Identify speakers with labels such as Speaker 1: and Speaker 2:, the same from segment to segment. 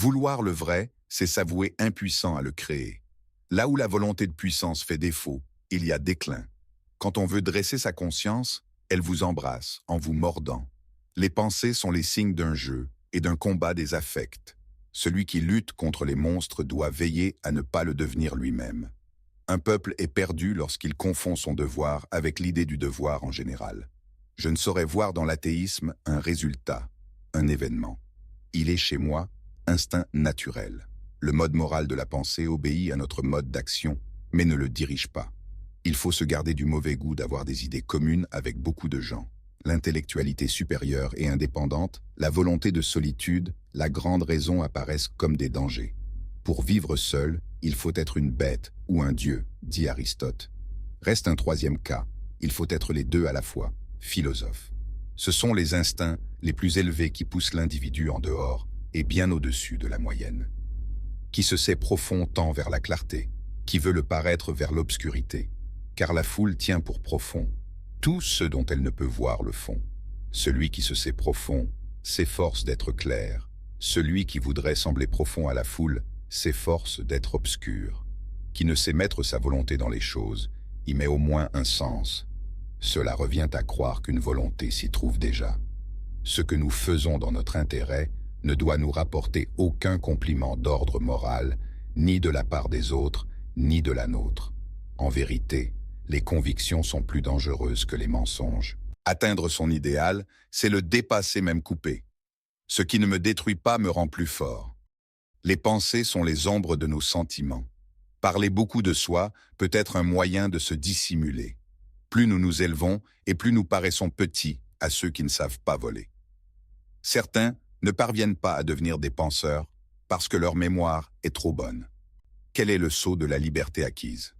Speaker 1: Vouloir le vrai, c'est s'avouer impuissant à le créer. Là où la volonté de puissance fait défaut, il y a déclin. Quand on veut dresser sa conscience, elle vous embrasse en vous mordant. Les pensées sont les signes d'un jeu et d'un combat des affects. Celui qui lutte contre les monstres doit veiller à ne pas le devenir lui-même. Un peuple est perdu lorsqu'il confond son devoir avec l'idée du devoir en général. Je ne saurais voir dans l'athéisme un résultat, un événement. Il est chez moi, instinct naturel. Le mode moral de la pensée obéit à notre mode d'action, mais ne le dirige pas. Il faut se garder du mauvais goût d'avoir des idées communes avec beaucoup de gens. L'intellectualité supérieure et indépendante, la volonté de solitude, la grande raison apparaissent comme des dangers. Pour vivre seul, il faut être une bête ou un dieu, dit Aristote. Reste un troisième cas, il faut être les deux à la fois, philosophe. Ce sont les instincts les plus élevés qui poussent l'individu en dehors et bien au-dessus de la moyenne. Qui se sait profond tend vers la clarté, qui veut le paraître vers l'obscurité, car la foule tient pour profond tout ce dont elle ne peut voir le fond. Celui qui se sait profond s'efforce d'être clair, celui qui voudrait sembler profond à la foule s'efforce d'être obscur. Qui ne sait mettre sa volonté dans les choses, y met au moins un sens. Cela revient à croire qu'une volonté s'y trouve déjà. Ce que nous faisons dans notre intérêt ne doit nous rapporter aucun compliment d'ordre moral, ni de la part des autres, ni de la nôtre. En vérité, les convictions sont plus dangereuses que les mensonges. Atteindre son idéal, c'est le dépasser même coupé. Ce qui ne me détruit pas me rend plus fort. Les pensées sont les ombres de nos sentiments. Parler beaucoup de soi peut être un moyen de se dissimuler. Plus nous nous élevons et plus nous paraissons petits à ceux qui ne savent pas voler. Certains ne parviennent pas à devenir des penseurs parce que leur mémoire est trop bonne. Quel est le sceau de la liberté acquise?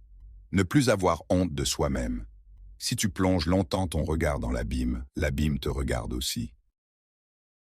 Speaker 1: Ne plus avoir honte de soi-même. Si tu plonges longtemps ton regard dans l'abîme te regarde aussi.